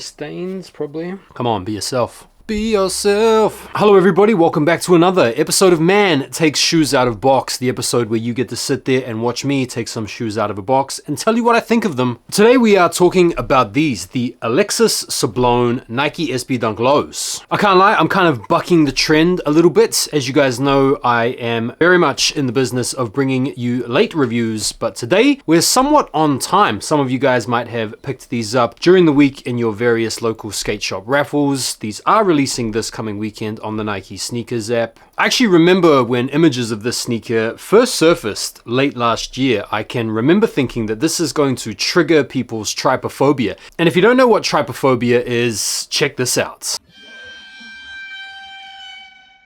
stains, probably. Come on, be yourself. Be yourself. Hello everybody, welcome back to another episode of Man Takes Shoes Out of Box, the episode where you get to sit there and watch me take some shoes out of a box and tell you what I think of them. Today we are talking about these, the Alexis Sablone Nike SB Dunk Lows. I can't lie, I'm kind of bucking the trend a little bit. As you guys know, I am very much in the business of bringing you late reviews, but today we're somewhat on time. Some of you guys might have picked these up during the week in your various local skate shop raffles. These are releasing this coming weekend on the Nike Sneakers app. I actually remember when images of this sneaker first surfaced late last year. I can remember thinking that this is going to trigger people's trypophobia. And if you don't know what trypophobia is, check this out.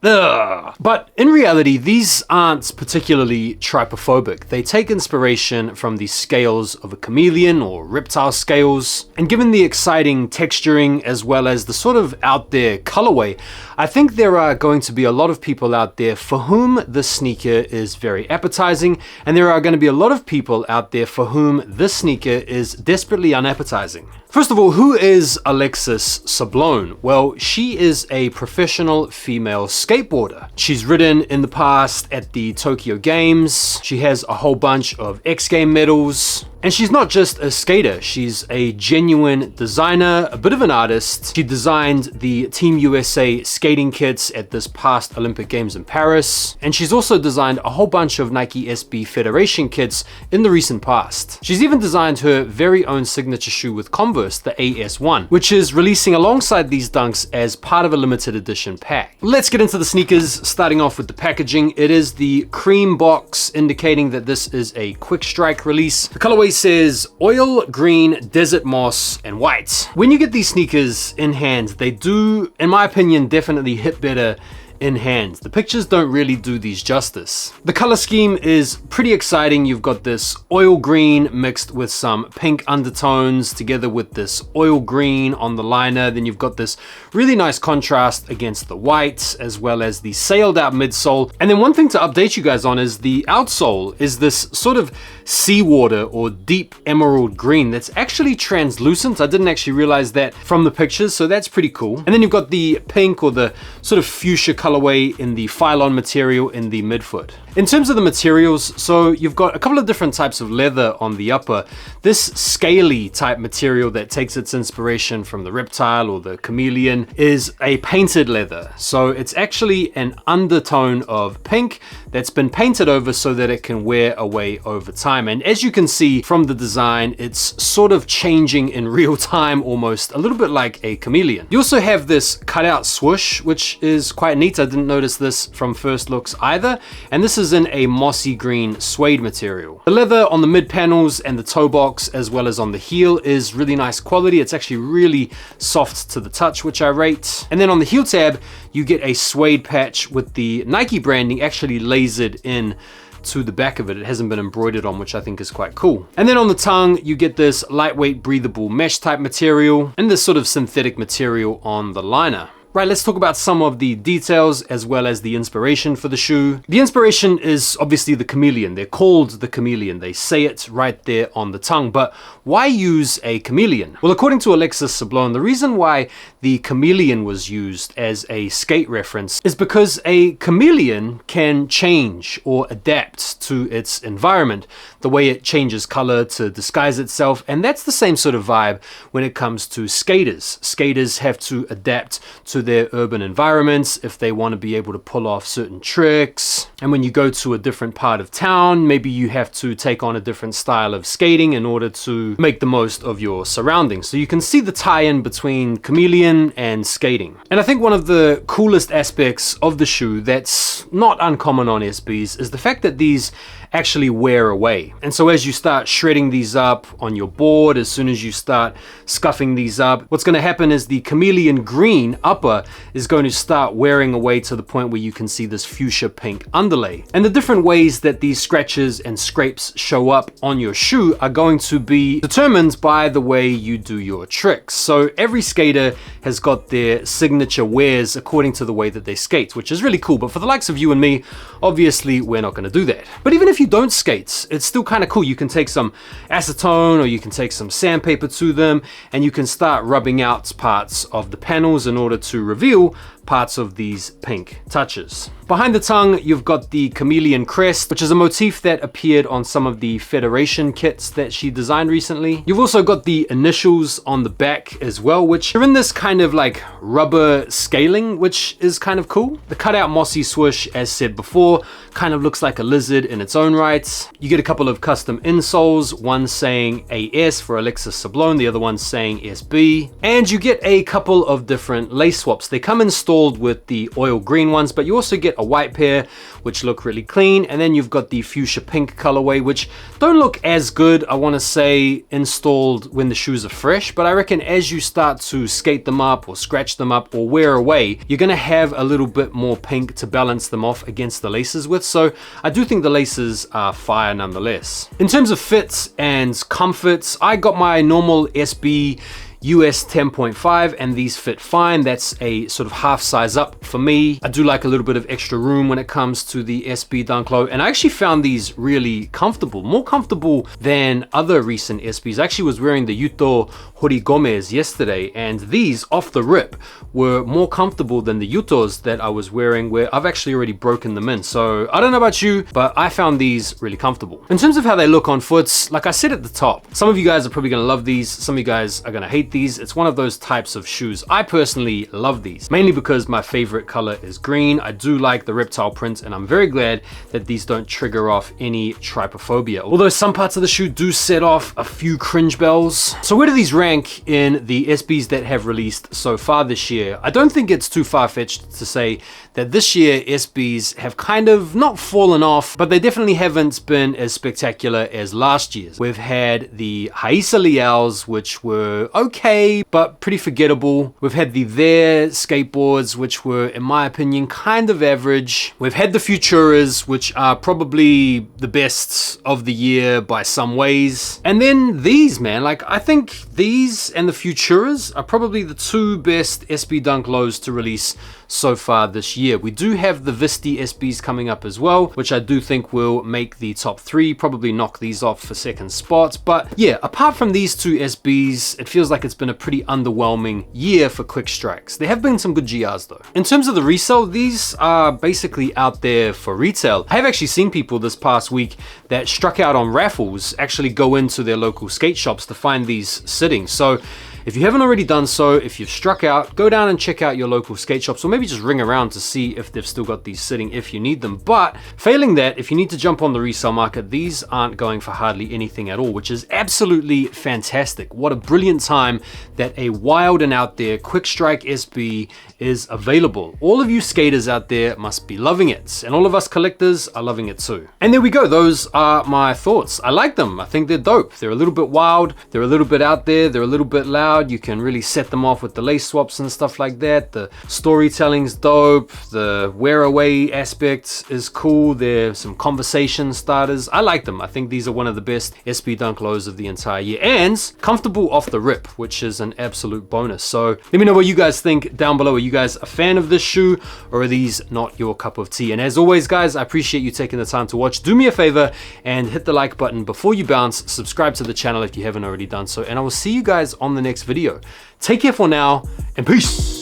Ugh. But in reality, these aren't particularly trypophobic. They take inspiration from the scales of a chameleon or reptile scales. And given the exciting texturing as well as the sort of out there colorway, I think there are going to be a lot of people out there for whom this sneaker is very appetizing, and there are going to be a lot of people out there for whom this sneaker is desperately unappetizing. First of all, who is Alexis Sablone? Well, she is a professional female skateboarder. She's ridden in the past at the Tokyo Games. She has a whole bunch of X Game medals. And she's not just a skater, she's a genuine designer, a bit of an artist. She designed the Team USA skating kits at this past Olympic Games in Paris. And she's also designed a whole bunch of Nike SB Federation kits in the recent past. She's even designed her very own signature shoe with Converse, the AS1, which is releasing alongside these dunks as part of a limited edition pack. Let's get into the sneakers, starting off with the packaging. It is the cream box, indicating that this is a quick strike release. The colorway says oil, green, desert moss, and white. When you get these sneakers in hand, they do, in my opinion, definitely hit better in hand. The pictures don't really do these justice. The color scheme is pretty exciting. You've got this oil green mixed with some pink undertones together with this oil green on the liner. Then you've got this really nice contrast against the white as well as the sailed out midsole. And then one thing to update you guys on is the outsole is this sort of seawater or deep emerald green that's actually translucent. I didn't actually realize that from the pictures, so that's pretty cool. And then you've got the pink or the sort of fuchsia colorway in the Phylon material in the midfoot. In terms of the materials, so you've got a couple of different types of leather on the upper. This scaly type material that takes its inspiration from the reptile or the chameleon is a painted leather. So it's actually an undertone of pink that's been painted over so that it can wear away over time. And as you can see from the design, it's sort of changing in real time, almost a little bit like a chameleon. You also have this cutout swoosh, which is quite neat. I didn't notice this from first looks either. And this is in a mossy green suede material. The leather on the mid panels and the toe box as well as on the heel is really nice quality. It's actually really soft to the touch, which I rate. And then on the heel tab, you get a suede patch with the Nike branding actually lasered in to the back of it. It hasn't been embroidered on, which I think is quite cool. And then on the tongue, you get this lightweight breathable mesh type material and this sort of synthetic material on the liner. Right, let's talk about some of the details as well as the inspiration for the shoe. The inspiration is obviously the chameleon. They're called the chameleon. They say it right there on the tongue, but why use a chameleon? Well, according to Alexis Sablone, the reason why the chameleon was used as a skate reference is because a chameleon can change or adapt to its environment, the way it changes color to disguise itself, and that's the same sort of vibe when it comes to skaters. Skaters have to adapt to their urban environments if they want to be able to pull off certain tricks. And when you go to a different part of town, maybe you have to take on a different style of skating in order to make the most of your surroundings. So you can see the tie-in between chameleon and skating. And I think one of the coolest aspects of the shoe that's not uncommon on SBs is the fact that these actually wear away. And so as you start shredding these up on your board, as soon as you start scuffing these up, what's going to happen is the chameleon green upper is going to start wearing away to the point where you can see this fuchsia pink underlay. And the different ways that these scratches and scrapes show up on your shoe are going to be determined by the way you do your tricks. So every skater has got their signature wears according to the way that they skate, which is really cool. But for the likes of you and me, obviously we're not going to do that. But even if you you don't skate, it's still kind of cool. You can take some acetone or you can take some sandpaper to them and you can start rubbing out parts of the panels in order to reveal parts of these pink touches. Behind the tongue, you've got the chameleon crest, which is a motif that appeared on some of the Federation kits that she designed recently. You've also got the initials on the back as well, which are in this kind of like rubber scaling, which is kind of cool. The cutout mossy swoosh, as said before, kind of looks like a lizard in its own right. You get a couple of custom insoles, one saying AS for Alexis Sablone, the other one saying SB. And you get a couple of different lace swaps. They come installed with the oil green ones, but you also get a white pair, which look really clean. And then you've got the fuchsia pink colorway, which don't look as good, I want to say, installed when the shoes are fresh. But I reckon as you start to skate them up or scratch them up or wear away, you're going to have a little bit more pink to balance them off against the laces with. So I do think the laces are fire nonetheless. In terms of fits and comforts, I got my normal SB US 10.5 and these fit fine. That's a sort of half size up for me. I do like a little bit of extra room when it comes to the SB Dunk Low, and I actually found these really comfortable, more comfortable than other recent SBs. I actually was wearing the Yuto Horigomez yesterday, and these off the rip were more comfortable than the Yutos that I was wearing, where I've actually already broken them in. So I don't know about you, but I found these really comfortable. In terms of how they look on foot, like I said at the top, some of you guys are probably gonna love these, some of you guys are gonna hate these. It's one of those types of shoes. I personally love these, mainly because my favorite color is green. I do like the reptile print, and I'm very glad that these don't trigger off any trypophobia. Although some parts of the shoe do set off a few cringe bells. So where do these rank in the SBs that have released so far this year? I don't think it's too far-fetched to say that this year SBs have kind of not fallen off, but they definitely haven't been as spectacular as last year's. We've had the Haisa Leals, which were okay, but pretty forgettable. We've had the There skateboards, which were, in my opinion, kind of average. We've had the Futuras, which are probably the best of the year by some ways. And then these, man, like I think these and the Futuras are probably the two best SB Dunk Lows to release so far this year. We do have the Visti SBs coming up as well, which I do think will make the top 3, probably knock these off for second spot. But yeah, apart from these two SBs, it feels like it's been a pretty underwhelming year for Quick Strikes. There have been some good GRs though. In terms of the resale, these are basically out there for retail. I have actually seen people this past week that struck out on raffles actually go into their local skate shops to find these sitting. So if you haven't already done so, if you've struck out, go down and check out your local skate shops, or maybe just ring around to see if they've still got these sitting if you need them. But failing that, if you need to jump on the resale market, these aren't going for hardly anything at all, which is absolutely fantastic. What a brilliant time that a wild and out there Quick Strike SB is available. All of you skaters out there must be loving it, and all of us collectors are loving it too. And there we go, those are my thoughts. I like them, I think they're dope. They're a little bit wild, they're a little bit out there, they're a little bit loud. You can really set them off with the lace swaps and stuff like that. The storytelling's dope, the wear away aspect is cool, there's some conversation starters. I like them. I think these are one of the best SB Dunk Lows of the entire year, and comfortable off the rip, which is an absolute bonus. So let me know what you guys think down below. Are you guys a fan of this shoe, or are these not your cup of tea? And as always guys, I appreciate you taking the time to watch. Do me a favor and hit the like button before you bounce. Subscribe to the channel if you haven't already done so, and I will see you guys on the next video. Take care for now, and peace.